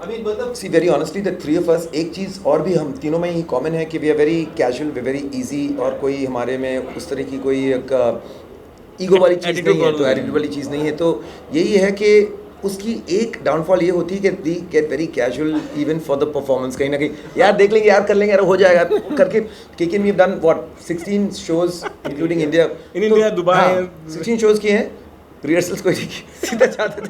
I mean, मतलब See, very honestly, the three of us, एक चीज़ और भी हम तीनों में ही कॉमन है कि we are very casual, we very easy, और कोई हमारे में उस तरह की कोई एक ईगो वाली चीज़ Attitude नहीं है, तो problem एटीट्यूड वाली चीज़ नहीं है। तो यही है कि उसकी एक डाउनफॉल ये होती है कि we get very casual even for the performance. कहीं ना कहीं यार देख लेंगे, यार कर लेंगे, यार हो जाएगा करके। केके we have done what 16 shows including India. In India, Dubai, 16 shows किए हैं, रिहर्सल्स कोई नहीं की, सीधा चाहते थे,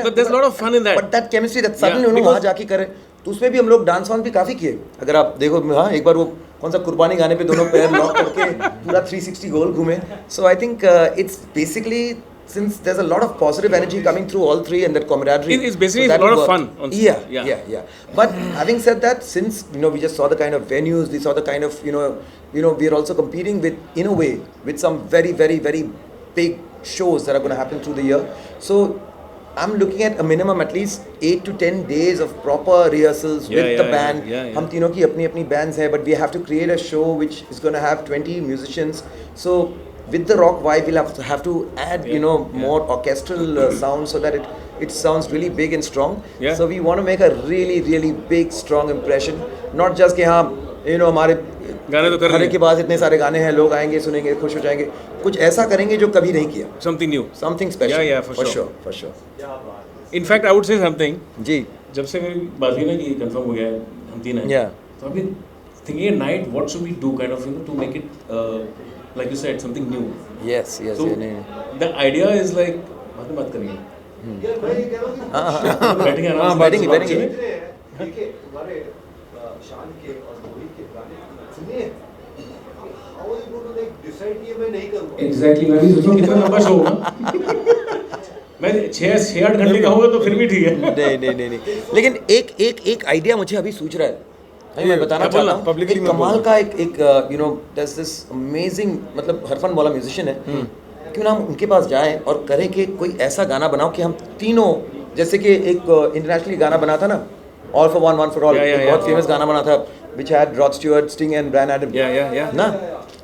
But there's a lot of fun in that. But that chemistry that suddenly Yeah, उन्होंने because- वहाँ जाके करे। तो उसमें भी हम लोग डांस वांस भी काफ़ी किए। अगर आप देखो, हाँ, एक बार वो कौन सा कुर्बानी गाने पे दोनों पैर लॉक करके पूरा 360 गोल घूमे। So I think it's basically, since there's a lot of positive energy coming through all three and that camaraderie, It's basically that a lot of worked. fun on stage. Yeah, Yeah. yeah. But having said that, since we just saw the kind of venues, we saw the kind of we are also competing with, in a way, with some very very very big shows that are going to happen through the year. So I'm looking at a minimum at least 8 to 10 days of proper rehearsals with the band. हम तीनों की अपनी अपनी bands है, but we have to create a show which is going to have 20 musicians. So with the rock vibe, we'll have to add more orchestral sound so that it sounds really big and strong. Yeah. So we want to make a really really big strong impression, not just कि हाँ हमारे गाने तो कर घरे लिए। के पास इतने सारे गाने हैं, लोग आएंगे सुनेंगे खुश हो जाएंगे। कुछ ऐसा करेंगे जो कभी नहीं किया, Something new. Something special. Yeah, for sure. for sure। In fact, I would say something. जी। जब से मेरी बात हुई ना कि कंफर्म हो गया है, हम तीन हैं, Yeah. तो अभी thinking at night what should we do kind of to make it like you said something new. Yes, So the idea is like बात करेंगे, यार मैं ये कह रहा हूँ कि बैठेंगे आराम से, बैठेंगे, बात बैठेंगे। करेंगे। इतने हैं, देखिए हमारे शान के और मोहित के गाने सुनिए, how are you going to like decide कि ये मैं नहीं करूँगा? Exactly, मैं भी सोच रहा हूँ कितना लंबा शो होगा। मैं 6-8 घंटे का होगा तो फिर भी ठीक है। नहीं। लेकिन एक आइडिया मुझे अभी सूझ रहा है, मैं बताना क्या बोलना? चाहता हूँ। Publicly एक मत कमाल बोलो। का एक there's this amazing, मतलब हरफन वाला म्यूजिशियन है, क्यों ना हम उनके पास जाएं और करें कि कोई ऐसा गाना बनाओ कि हम तीनों, जैसे कि एक इंटरनेशनली गाना बना था ना, all for one one for all, Yeah, बहुत फेमस गाना बना था which had Rod Stewart, Sting and Bryan Adams। Yeah. ना,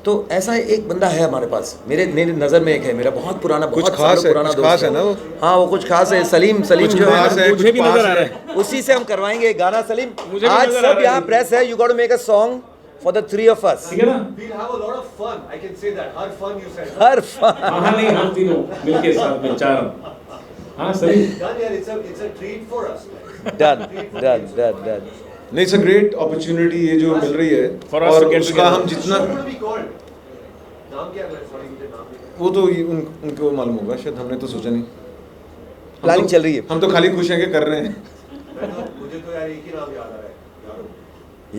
तो ऐसा एक बंदा है हमारे पास, मेरे नज़र में एक है, मेरा बहुत पुराना, कुछ बहुत खास सालों है, पुराना कुछ दोस्त खास है ना वो? हाँ, वो कुछ खास है। सलीम कुछ जो है खास ना, है, मुझे भी कुछ नजर पास आ रहा है। है। उसी से हम करवाएंगे एक गाना। सलीम, मुझे भी आज नजर आ सब रहा यहाँ है। प्रेस है, you got to make a song for the three of us. ठीक है ना? We'll have a lot of fun. I can say that. Hard fun, you said. हर फन। हाँ नहीं, हम तीनों मिलके साथ में 4। हाँ सही। Done, यार. It's a treat for us. Done. नहीं, इट्स अ ग्रेट अपॉर्चुनिटी ये जो मिल रही है, For us और to get उसका together. हम जितना, What would be called? नाम क्या है? Sorry, मुझे नाम नहीं वो तो उनको मालूम होगा, शायद हमने तो सोचा नहीं। प्लानिंग चल रही है। हम तो खाली खुश हैं कि कर रहे हैं। मुझे तो यार एक ही नाम याद आ रहा है, यारो।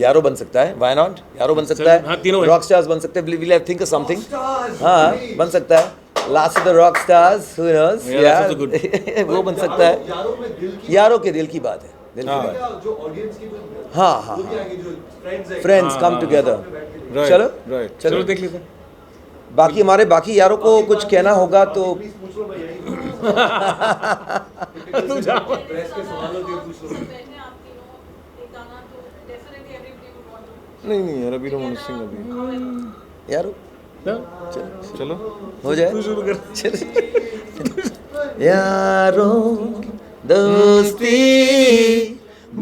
यारो बन सकता है, व्हाई नॉट? यारो बन सकता हाँ, तीनों है, हैं। रॉक स्टार्स बन सकते हैं, will have think of something. Stars, हाँ, please. बन सकता है, last of the rock stars, who knows. Yeah, that's also good. वो बन सकता है। यारों में दिल की यारों के दिल की बात है, दिल की हाँ। बात। क्या जो ऑडियंस की हाँ, वो भी आगे जो फ्रेंड्स है, फ्रेंड्स हाँ, कम हाँ, टुगेदर। Right, चलो right. चलो देख लेते हैं। बाकी हमारे बाकी यारों को कुछ कहना होगा तो प्लीज पूछ लो, मैं यही तू जा। प्रेस के सवालों के पूछ लो। नहीं यार, अभी रोमन सिंह अभी यारो चलो हो जाए। तू शुरू कर। चलो। यारो दोस्ती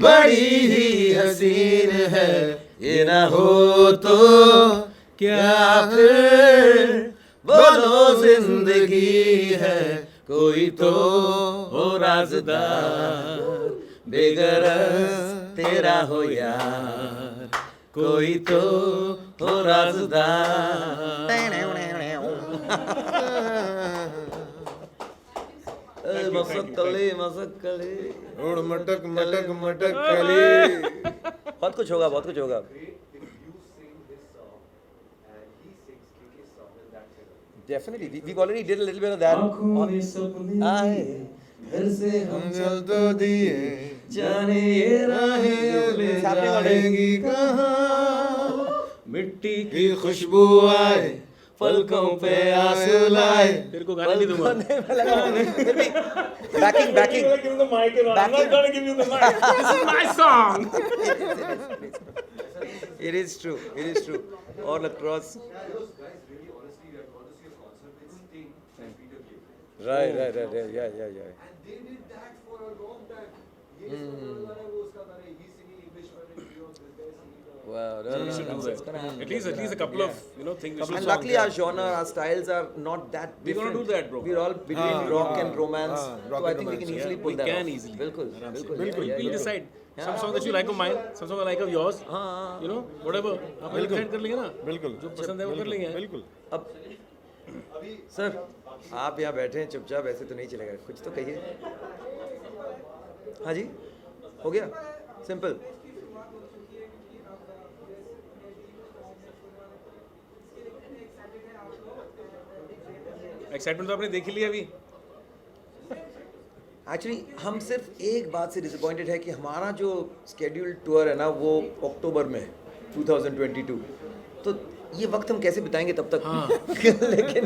बड़ी ही हसीन है, ये ना हो तो क्या फिर बोलो जिंदगी है, कोई तो हो राज़दार, बेगरज तेरा हो यार, कोई तो हो राज़दार। मसक्कली उड़ मटक मटक मटक कली। बहुत कुछ होगा, बहुत कुछ होगा। Definitely, we've already did a little bit of that. आए घर से हम हम जल तो दिए, जाने ये राहें जो ले जाएंगी कहाँ, मिट्टी की खुशबू आए, पलकों पे आंसू लाए। तेरे को गाने नहीं दूंगा। Banking Give me the mic and I'm not gonna give you the mic. This is my song. It is true, all across. Right, yeah. And they did that for a long time. वो उसका गाना he singing English version, you know, this guy singing the Wow, no, We no, should no, do it's gonna that. happen. At least a couple of things. we should And song luckily our there. genre, our styles are not that We're different. gonna do that, bro. We're all between rock and romance. rock So I and think we romance, can easily Yeah, pull we that can off. easily. बिल्कुल, आराम से. बिल्कुल. बिल्कुल, yeah, We'll yeah, decide. Yeah. Some songs that you like of mine, some songs I like of yours. हाँ. You know, whatever. आप decide कर लेंगे ना. बिल्कुल जो पसंद है वो कर लेंगे. बिल्कुल अब सर आप यहाँ बैठे हैं चुपचाप, ऐसे तो नहीं चलेगा, कुछ तो कहिए. हाँ जी, हो गया, सिंपल. Excitement तो आपने देख ही लिया अभी. एक्चुअली हम सिर्फ एक बात से डिसअपॉइंटेड है कि हमारा जो स्केड्यूल्ड टूर है ना वो अक्टूबर में 2022, तो ये वक्त हम कैसे बिताएंगे तब तक. हाँ. लेकिन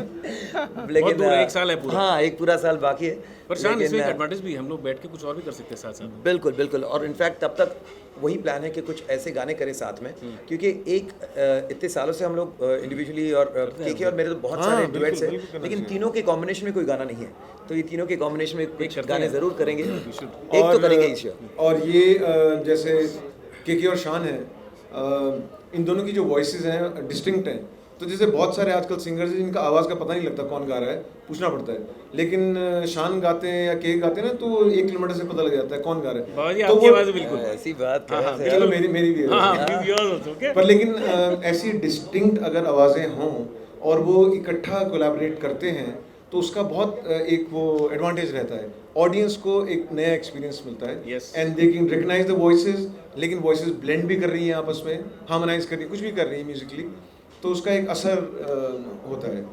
बहुत दूर है, एक साल है पूरा. हाँ, एक पूरा साल बाकी है. पर शान लेकिन, इसमें एक एडवांटेज भी है, हम लोग बैठ के कुछ और भी कर सकते हैं साथ साथ. बिल्कुल बिल्कुल. और इनफैक्ट तब तक वही प्लान है कि कुछ ऐसे गाने करें साथ में, क्योंकि इतने सालों से हम लोग इंडिविजुअली और केके और मेरे तो बहुत सारे डुएट्स हैं, लेकिन तीनों के कॉम्बिनेशन में कोई गाना नहीं है. तो ये तीनों के कॉम्बिनेशन में कुछ गाने ज़रूर करेंगे, एक तो करेंगे इस ईयर. और ये जैसे केके और शान है, इन दोनों की जो वॉइसेस हैं डिस्टिंक्ट हैं. तो जैसे बहुत सारे आजकल सिंगर्स हैं जिनका आवाज़ का पता नहीं लगता कौन गा रहा है, पूछना पड़ता है. लेकिन शान गाते हैं या केक गाते हैं ना, तो 1 किलोमीटर से पता लग जाता है कौन गा रहा बाबा जी है. तो आपकी वो आवाज़ है बिल्कुल. ऐसी बात हाँ, हाँ, है. चलो मेरी भी है. हाँ, yours also, okay? पर लेकिन ऐसी डिस्टिंक्ट अगर आवाज़ें हों और वो इकट्ठा कोलैबोरेट करते हैं तो उसका बहुत एक वो एडवांटेज रहता है. ऑडियंस को एक नया एक्सपीरियंस मिलता है. Yes. And they can recognise the voices, लेकिन वॉइसेस ब्लेंड भी कर रही हैं आपस में, हार्मोनाइज कर रही हैं, कुछ भी कर रही हैं म्यूजिकली, तो उसका एक असर होता है.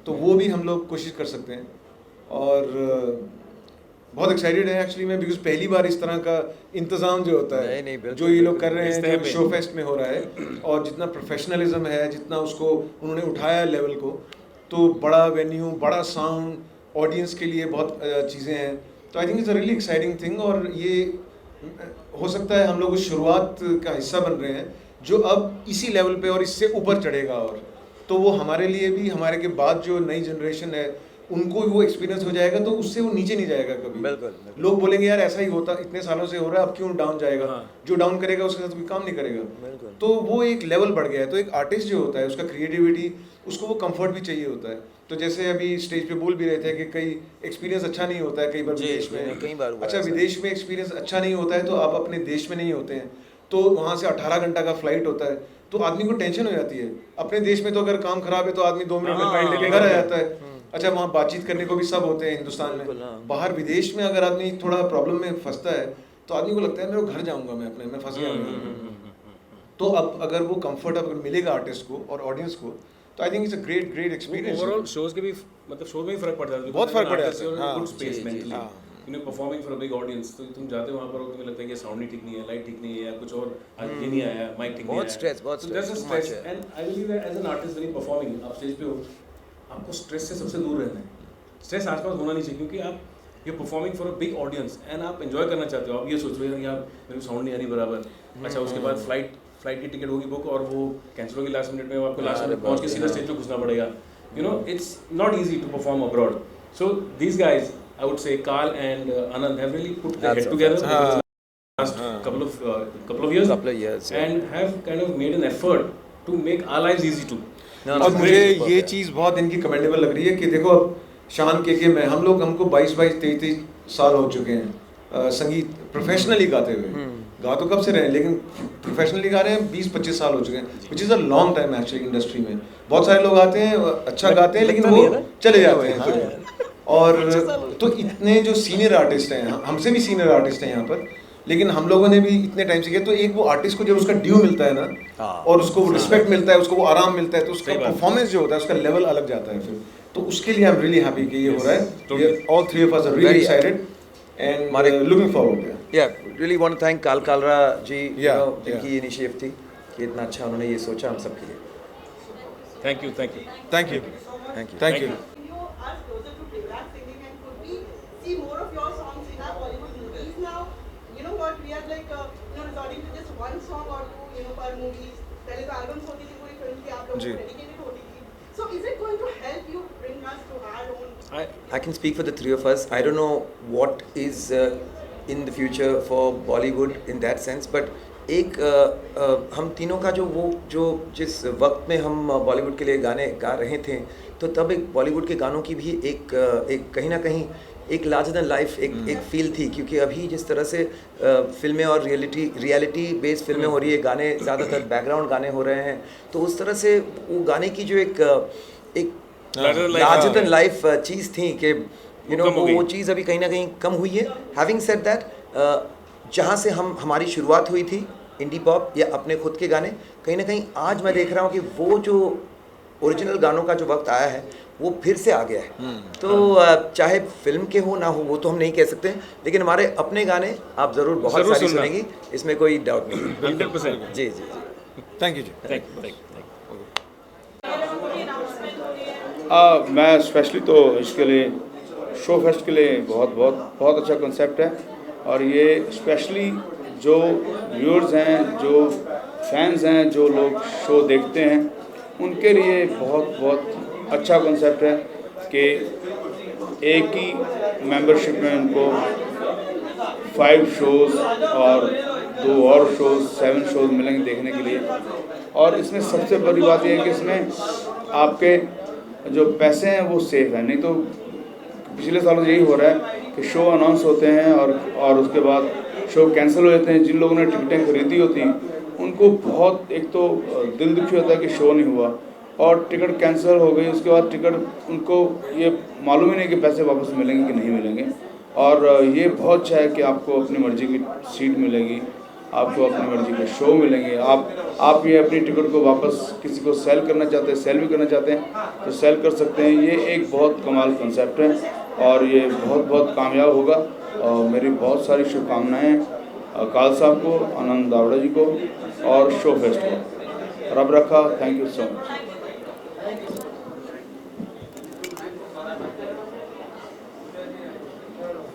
तो वो भी हम लोग कोशिश कर सकते हैं. और बहुत एक्साइटेड है एक्चुअली मैं, बिकॉज पहली बार इस तरह का इंतज़ाम जो होता है नहीं, बिल्कुल, जो ये लोग कर रहे इस हैं, तरह जो पे. शो फेस्ट में हो रहा है, और जितना प्रोफेशनलिज्म है, जितना उसको उन्होंने उठाया लेवल को, तो बड़ा वेन्यू, बड़ा साउंड, ऑडियंस के लिए बहुत चीज़ें हैं. तो आई think it's a really exciting thing. और ये हो सकता है हम लोग उस शुरुआत का हिस्सा बन रहे हैं जो अब इसी लेवल पे और इससे ऊपर चढ़ेगा. और तो वो हमारे लिए भी, हमारे के बाद जो नई जनरेशन है उनको भी वो एक्सपीरियंस हो जाएगा, तो उससे वो नीचे नहीं जाएगा कभी. बिल्कुल. लोग बोलेंगे यार ऐसा ही होता, इतने सालों से हो रहा है, अब क्यों डाउन जाएगा. हाँ. जो डाउन करेगा उसके साथ कोई काम नहीं करेगा. बिल्कुल. तो वो एक लेवल बढ़ गया है. तो एक आर्टिस्ट जो होता है उसका क्रिएटिविटी, उसको वो कंफर्ट भी चाहिए होता है. तो जैसे अभी स्टेज पे बोल भी रहे थे कि कई एक्सपीरियंस अच्छा नहीं होता है कई बार जी, विदेश में. कई बार हुआ अच्छा, ऐसा. विदेश में एक्सपीरियंस अच्छा नहीं होता है तो आप अपने देश में नहीं होते हैं, तो वहाँ से 18 घंटा का फ्लाइट होता है, तो आदमी को टेंशन हो जाती है. अपने देश में तो अगर काम खराब है तो आदमी 2 मिनट में हाँ, फ्लाइट लेके हाँ, घर आ जाता है. अच्छा, वहाँ बातचीत करने को भी सब होते हैं हिंदुस्तान बिल्कुल, में. हाँ. बाहर विदेश में अगर आदमी थोड़ा प्रॉब्लम में फंसता है तो आदमी को लगता है मेरे घर जाऊंगा, मैं फंस गया हूँ. तो अब अगर वो कंफर्ट अगर मिलेगा आर्टिस्ट को और ऑडियंस को, तो आई think it's a great experience. Overall shows के भी मतलब शो में ही फर्क पड़ता है. बहुत फर्क पड़ जाता है. हाँ, गुड स्पेस जी, मेंटली, हाँ. You know, performing for a big audience. तो तुम जाते हो वहां पर और तुम्हें लगता है कि साउंड ही ठीक नहीं है, लाइट ठीक नहीं है, या कुछ और आज ये नहीं आया, माइक ठीक नहीं बहुत आया. stress, बहुत So there's a stress, stress. too much है. And I believe that as an artist when you're performing, आप स्टेज पे हो, आपको स्ट्रेस से सबसे दूर रहना है. स्ट्रेस आसपास होना नहीं चाहिए, क्योंकि आप ये performing for a big audience and आप एंजॉय करना चाहते हो. आप ये सोच रहे हो यार मेरे को साउंड नहीं आ रही बराबर. अच्छा, उसके बाद फ्लाइट की टिकट होगी बुक और वो कैंसिल होगी लास्ट मिनट में, आपको लास्ट मिनट पहुंच के सीधा स्टेज पे घुसना पड़ेगा. You know, it's not easy to perform abroad. So these guys, I would say Carl and Anand have really put their head together over the last couple of years, yeah. and have kind of made an effort to make our lives easy too. और मुझे ये चीज़ बहुत इनकी commendable लग रही है कि देखो अब शान के में हमको 22-23 साल हो चुके हैं संगीत प्रोफेशनली गाते हुए. गा तो कब से रहे हैं, लेकिन प्रोफेशनली गा रहे हैं 20-25 साल हो चुके हैं, which is a long time actually industry में. बहुत सारे लोग आते हैं, अच्छा गाते हैं, लेकिन वो चले जाते हैं. और तो इतने जो सीनियर आर्टिस्ट हैं, हमसे भी सीनियर आर्टिस्ट हैं यहाँ पर, लेकिन हम लोगों ने भी इतने टाइम से किया. तो एक वो आर्टिस्ट को जब उसका ड्यू मिलता है ना, और उसको वो रिस्पेक्ट मिलता है, उसको वो आराम मिलता है, तो उसका परफॉर्मेंस जो होता है उसका लेवल अलग जाता है फिर. तो उसके लिए आई एम रियली हैप्पी कि ये हो रहा है. All three of us are really excited and looking forward. Yeah, really want to thank Kal Kalra ji, Yeah, जिनकी इनिशिएटिव थी कि इतना अच्छा उन्होंने ये सोचा हम सब के लिए. Thank you. Thank you. Thank you. Thank you. You are closer to playback singing, and could we see more of your songs in our Bollywood movies now? You know what, we are like resorting to just one song or two, per movies. पहले तो albums होती थी पूरी film की, आप लोगों जी. को dedicated होती थी. So is it going to help you bring us to our own? I can speak for the three of us. I don't know what is in the future for Bollywood in that sense. But एक हम तीनों का जो जिस वक्त में हम बॉलीवुड के लिए गाने गा रहे थे, तो तब एक बॉलीवुड के गानों की भी एक कहीं ना कहीं एक लार्जर देन लाइफ एक फील थी, क्योंकि अभी जिस तरह से फिल्में और रियलिटी बेस्ड फिल्में हो रही है, गाने ज़्यादातर बैकग्राउंड गाने हो रहे हैं, तो उस तरह से वो गाने की जो एक लार्जर देन लाइफ चीज़ थी कि वो चीज़ अभी कहीं ना कहीं कम हुई है. हैविंग सेड दैट, जहाँ से हमारी शुरुआत हुई थी इंडी पॉप या अपने खुद के गाने, कहीं ना कहीं आज मैं देख रहा हूँ कि वो जो ओरिजिनल गानों का जो वक्त आया है वो फिर से आ गया है. तो चाहे फिल्म के हो ना हो वो तो हम नहीं कह सकते, लेकिन हमारे अपने गाने आप ज़रूर बहुत सारी सुनेंगी, इसमें कोई डाउट नहीं. 100%. जी जी जी. थैंक यू जी. Thank you. मैं स्पेशली तो इसके लिए शो फेस्ट के लिए बहुत अच्छा कंसेप्ट है, और ये स्पेशली जो व्यूअर्स हैं, जो फैंस हैं, जो लोग शो देखते हैं, उनके लिए बहुत अच्छा कंसेप्ट है कि एक ही मेंबरशिप में उनको 5 शोज़ और 2 और शोज़ 7 शोज़ मिलेंगे देखने के लिए. और इसमें सबसे बड़ी बात यह है कि इसमें आपके जो पैसे हैं वो सेफ हैं. नहीं तो पिछले सालों यही हो रहा है कि शो अनाउंस होते हैं और उसके बाद शो कैंसिल हो जाते हैं. जिन लोगों ने टिकटें खरीदी होती उनको बहुत एक तो दिल दुखी होता है कि शो नहीं हुआ, और टिकट कैंसिल हो गई, उसके बाद टिकट उनको ये मालूम ही नहीं कि पैसे वापस मिलेंगे कि नहीं मिलेंगे. और ये बहुत अच्छा है कि आपको अपनी मर्ज़ी की सीट मिलेगी, आपको अपनी मर्ज़ी के शो मिलेंगे. आप ये अपनी टिकट को वापस किसी को सेल करना चाहते हैं, सेल भी करना चाहते हैं तो सेल कर सकते हैं. ये एक बहुत कमाल कंसेप्ट है और ये बहुत कामयाब होगा. और मेरी बहुत सारी शुभकामनाएँ काल साहब को, आनंद दावड़ा जी को और शो फेस्ट को. रब रखा. Thank you so much.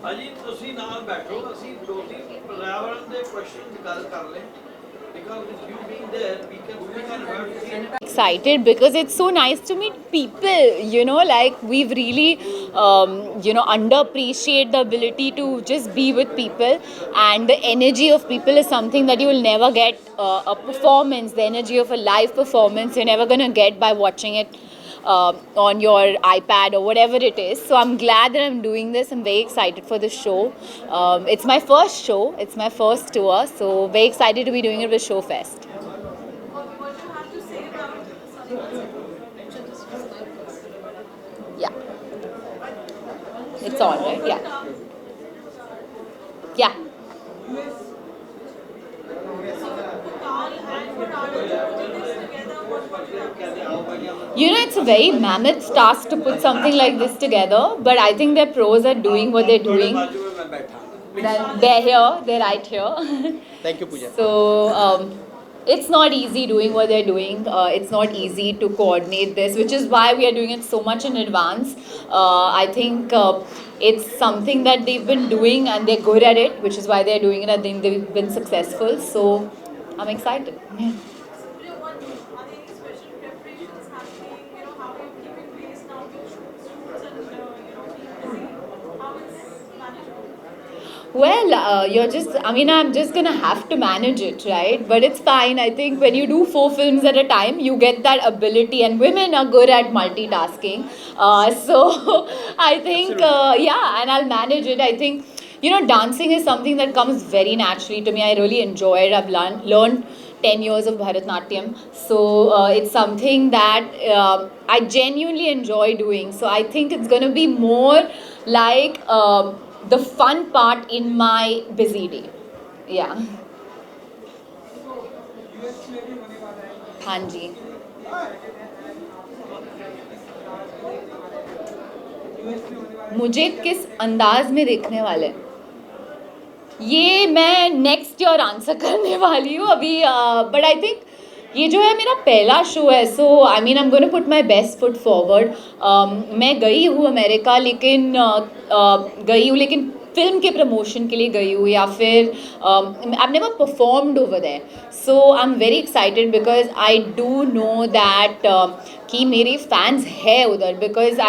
अजी ਤੁਸੀਂ ਨਾਲ ਬੈਠੋ, ਅਸੀਂ 2-3 पर्यावरण ਦੇ ਕੁਐਸਚਨ ਦੀ ਗੱਲ ਕਰ ਲੈ, because with you being there we can heard excited because it's so nice to meet people, you know, like we've really underappreciate the ability to just be with people, and the energy of people is something that you will never get a performance. The energy of a live performance you're never going to get by watching it on your iPad or whatever it is. So I'm glad that I'm doing this. I'm very excited for the show. It's my first show, it's my first tour, so very excited to be doing it with Show Fest. Yeah, it's on, right? Yeah. You know, it's a very mammoth task to put something like this together, but I think their pros are doing what they're doing. They're here, they're right here. Thank you, Pooja. So, it's not easy doing what they're doing. It's not easy to coordinate this, which is why we are doing it so much in advance. I think it's something that they've been doing and they're good at it, which is why they're doing it. I think they've been successful. So, I'm excited. Well, I'm just gonna have to manage it, right? But it's fine. I think when you do 4 films at a time, you get that ability, and women are good at multitasking. So I think, and I'll manage it. I think, dancing is something that comes very naturally to me. I really enjoy it. I've learned 10 years of Bharatnatyam. So it's something that I genuinely enjoy doing. So I think it's gonna be more like the fun part in my busy day. Yeah. हाँ जी. मुझे किस अंदाज में देखने वाले, ये मैं next year answer करने वाली हूँ अभी. बट आई थिंक ये जो है मेरा पहला शो है, so I mean I am gonna put my best foot forward. मैं गई हूँ अमेरिका, लेकिन फिल्म के प्रमोशन के लिए गई हूँ, या फिर I never performed over there. So I am very excited because I do know that कि मेरे फैंस है उधर, बिकॉज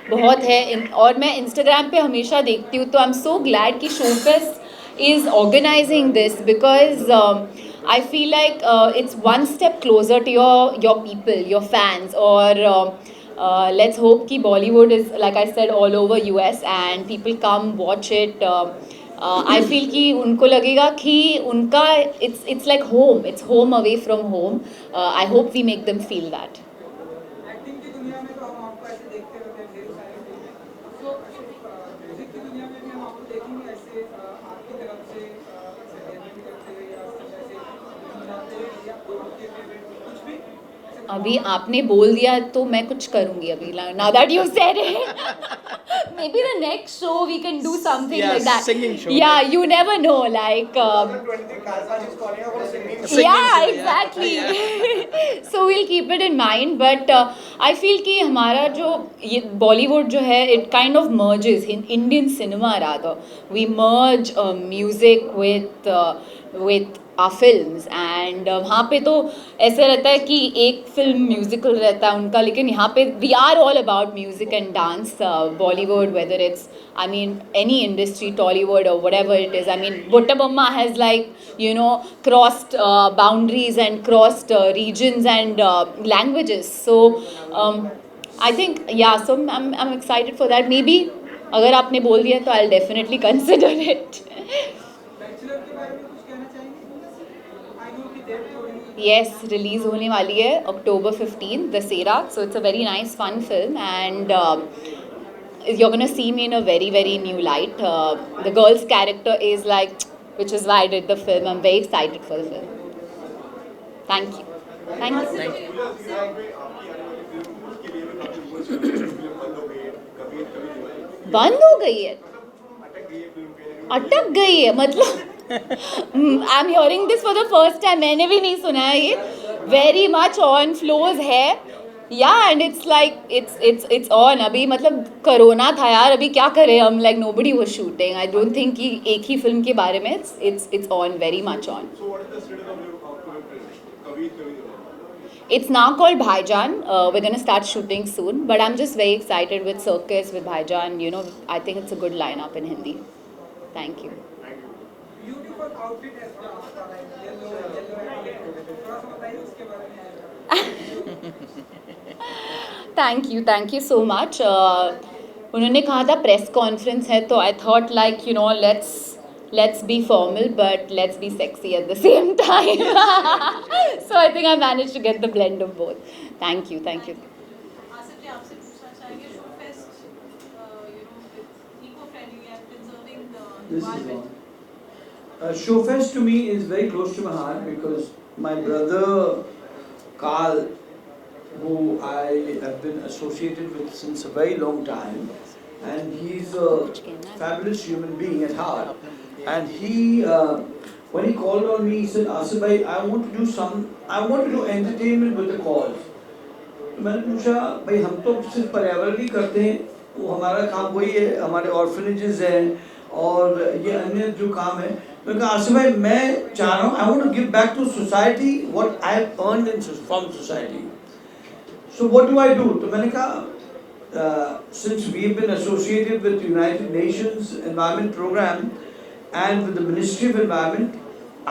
बहुत है. और मैं इंस्टाग्राम पे हमेशा देखती हूँ, तो आई एम सो ग्लैड कि show fest is organizing this, because I feel like it's one step closer to your people, your fans, or let's hope कि Bollywood is, like I said, all over US and people come watch it. I feel कि उनको लगेगा कि उनका it's like home, it's home away from home. I hope we make them feel that. Acting की दुनिया में तो हम आपको ऐसे देखते रहते हैं ढेर सारी फिल्में, तो म्यूजिक की दुनिया में भी हम आपको देखेंगे ऐसे आपकी तरफ से भी करते हुए या ऐसे बनाते हुए या आपके फेवरेट कुछ भी ऐसे अभी आपने बोल दिया तो मैं कुछ करूंगी अभी. Now that you said it, maybe the next show we can do something like that. Singing show. Yeah, you never know. Like, 20 Kalpaz is calling up for singing. yeah, exactly. So we'll keep it in mind. But I feel कि हमारा जो ये Bollywood जो है, it kind of merges in Indian cinema rather. We merge music with our films, and वहाँ पे तो ऐसे रहता है कि एक फिल्म म्यूजिकल रहता है उनका, लेकिन यहाँ पे we are all about music and dance. Bollywood, whether it's, I mean, any industry, Tollywood or whatever it is. I mean, Buttabamma has, like, you know, crossed boundaries and crossed regions and languages. So I think, yeah, so I'm excited for that. Maybe अगर आपने बोल दिया तो I'll definitely consider it. Bachelor के बारे में कुछ कहना चाहेंगे? आई नो कि डेट थोड़ी Yes, release होने वाली है October 15th, Dussehra. So it's a very nice, fun film, and you're gonna see me in a very, very new light. The girl's character is like, which is why I did the film. I'm very excited for the film. Thank you. Thank you. बंद हो गई है, अटक गई है मतलब. I am hearing this for the first time. मैंने भी नहीं सुना है ये. वेरी मच ऑन फ्लोज है. या and it's like it's on अभी. मतलब कोरोना था यार, अभी क्या करें हम. Like nobody was shooting. I don't think कि एक ही फिल्म के बारे में. It's on, very much on. So what is the status of your Kavit? It's now called Bhaijan. We're going to start shooting soon, but I'm just very excited with Circus, with Bhaijan. You know, I think it's a good lineup in Hindi. Thank you. Beautiful outfit है आपका, like yellow and थोड़ा सा बताइए उसके बारे में. Thank you so much. उन्होंने कहा था प्रेस कॉन्फ्रेंस है, तो I thought, like, you know, let's be formal but let's be sexy at the same time. So I think I managed to get the blend of both. Thank you. Asif जी, आपसे पूछना चाहेंगे, show fest eco-friendly and conserving the environment. Showfest to me is very close to my heart because my brother Carl, who I have been associated with since a very long time, and he's a fabulous human being at heart. And he, when he called on me, he said, "Asif bhai, I want to do entertainment with the cause." तो मैंने पूछा, भाई हम तो सिर्फ पर्यावरण ही करते हैं, वो हमारा काम वही है, हमारे ऑर्फनेजेस हैं और ये अन्य जो काम है. मैंने कहा, आसिफ भाई मैं चाह रहा हूँ, I want to give back to society what I have earned in from society. So what do I do? तो मैंने कहा, since we have been associated with United Nations Environment Program and with the Ministry of Environment,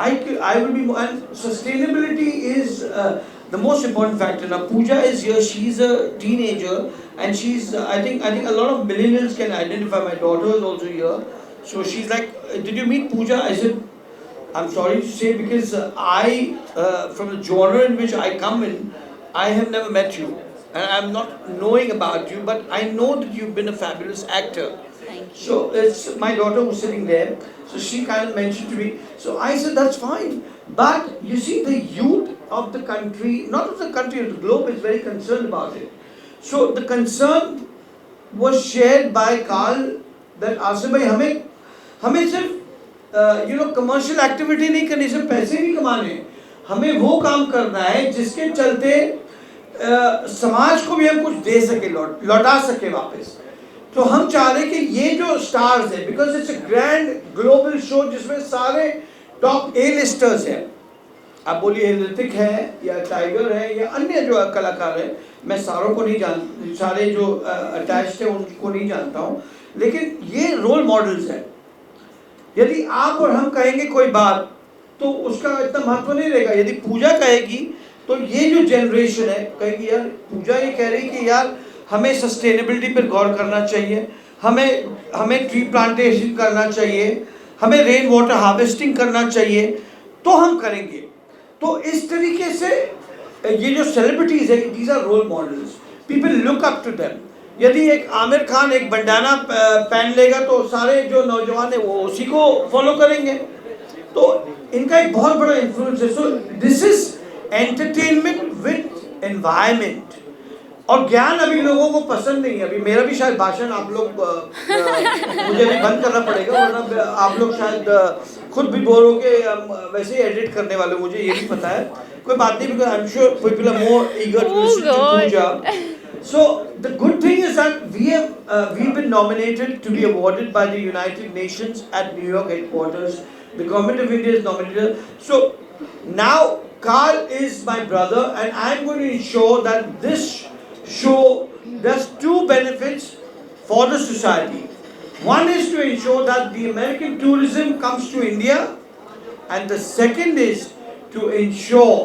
I will be more, and sustainability is the most important factor. Now Pooja is here, she's a teenager and she's I think a lot of millennials can identify. My daughter is also here, so she's like, did you meet Pooja? I said, I'm sorry to say, because I from the genre in which I come in, I have never met you and I'm not knowing about you, but I know that you've been a fabulous actor. So it's my daughter who's sitting there, so she kind of mentioned to me. So I said, that's fine, but you see, the youth of the country, not of the country, of the globe, is very concerned about it. So the concern was shared by Carl that Asif bhai, हमें सिर्फ commercial activity नहीं करनी, सिर्फ पैसे नहीं कमाने, हमें वो काम करना है जिसके चलते समाज को भी हम कुछ दे सके, लौटा सके वापस. तो हम चाह रहे कि ये जो स्टार्स है, because it's a grand global show जिसमें सारे टॉप A-लिस्टर्स हैं, आप बोलिए ऋतिक है या टाइगर है या अन्य जो कलाकार हैं, मैं सारों को नहीं जान, सारे जो अटैच्ड हैं उनको नहीं जानता हूँ, लेकिन ये रोल मॉडल्स हैं. यदि आप और हम कहेंगे कोई बात तो उसका इतना महत्व नहीं रहेगा। यदि पूजा कहेगी तो ये जो जनरेशन है कहेगी यार पूजा ये कह रही कि यार हमें सस्टेनेबिलिटी पर गौर करना चाहिए, हमें ट्री प्लांटेशन करना चाहिए, हमें रेन वाटर हार्वेस्टिंग करना चाहिए, तो हम करेंगे। तो इस तरीके से ये जो सेलिब्रिटीज़ है these are role models, people look up to them. यदि एक आमिर खान एक बंडाना पहन लेगा तो सारे जो नौजवान है वो उसी को फॉलो करेंगे। तो इनका एक बहुत बड़ा इन्फ्लुएंस है। So this is entertainment with environment. और ज्ञान अभी लोगों को पसंद नहीं है। अभी मेरा भी शायद भाषण आप लोग मुझे भी बंद करना पड़ेगा, वरना आप लोग शायद खुद भी बोर होके वैसे ही एडिट करने वाले, मुझे ये भी पता है। कोई बात नहीं, because I am sure people are more eager to listen to Pooja. So the good thing is that we've been nominated to be awarded by the United Nations at New York headquarters. The government of India is nominated. So now Carl is my brother, and I'm going to ensure that this show does two benefits for the society. One is to ensure that the American tourism comes to India, and the second is to ensure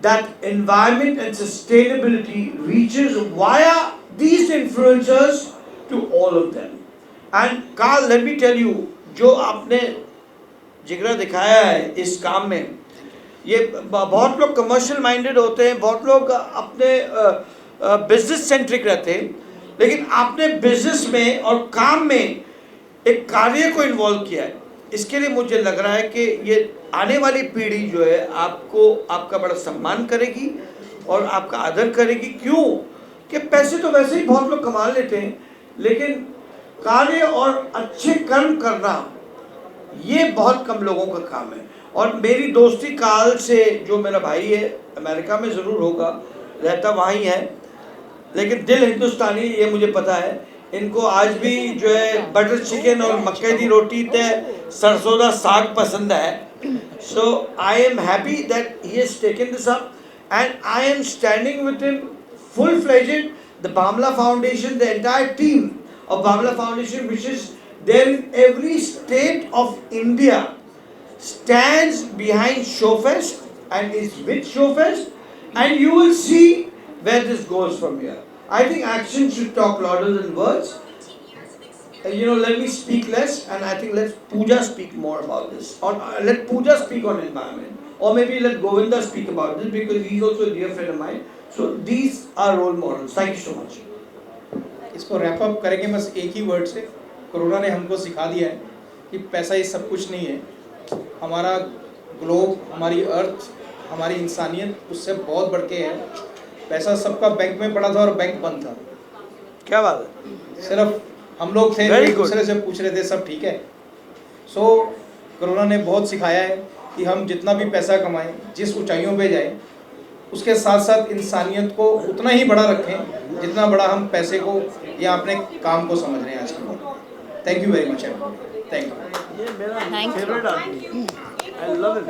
that environment and sustainability reaches via these influencers to all of them. And Carl, let me tell you, जो आपने जिगरा दिखाया है इस काम में, ये बहुत लोग कमर्शियल माइंडेड होते हैं, बहुत लोग अपने बिजनेस सेंट्रिक रहते हैं, लेकिन आपने बिजनेस में और काम में एक कार्य को इन्वॉल्व किया है। इसके लिए मुझे लग रहा है कि ये आने वाली पीढ़ी जो है आपको आपका बड़ा सम्मान करेगी और आपका आदर करेगी। क्यों कि पैसे तो वैसे ही बहुत लोग कमा लेते हैं, लेकिन कार्य और अच्छे कर्म करना ये बहुत कम लोगों का काम है। और मेरी दोस्ती काल से, जो मेरा भाई है अमेरिका में ज़रूर होगा, रहता वहीं है, लेकिन दिल हिंदुस्तानी, ये मुझे पता है। इनको आज भी जो है बटर चिकन और मक्के की रोटी ते सरसों का साग पसंद है। So I am happy that he has taken this up, and I am standing with him full-fledged. The Bamla Foundation, the entire team of Bamla Foundation, which is there in every state of India, stands behind Showfest and is with Showfest, and you will see where this goes from here. I think action should talk louder than words. Let me speak less, and I think let Pooja speak more about this. Or let Pooja speak on environment. Or maybe let Govinda speak about this, because he's also a dear friend of mine. So these are role models. Thank you so much. इसको wrap up करेंगे बस एक ही word से। Corona ने हमको सिखा दिया है कि पैसा ये सब कुछ नहीं है। हमारा ग्लोब, हमारी अर्थ, हमारी इंसानियत उससे बहुत बढ़ के है। पैसा सबका बैंक में पड़ा था और बैंक बंद था। क्या बात है? सिर्फ हम लोग थे एक दूसरे से पूछ रहे थे सब ठीक है। सो कोरोना ने बहुत सिखाया है कि हम जितना भी पैसा कमाएं, जिस ऊंचाइयों पे जाएं, उसके साथ साथ इंसानियत को उतना ही बड़ा रखें जितना बड़ा हम पैसे को या अपने काम को समझ रहे हैं आज के। Thank you very much. Thank you. Thank you. I love it.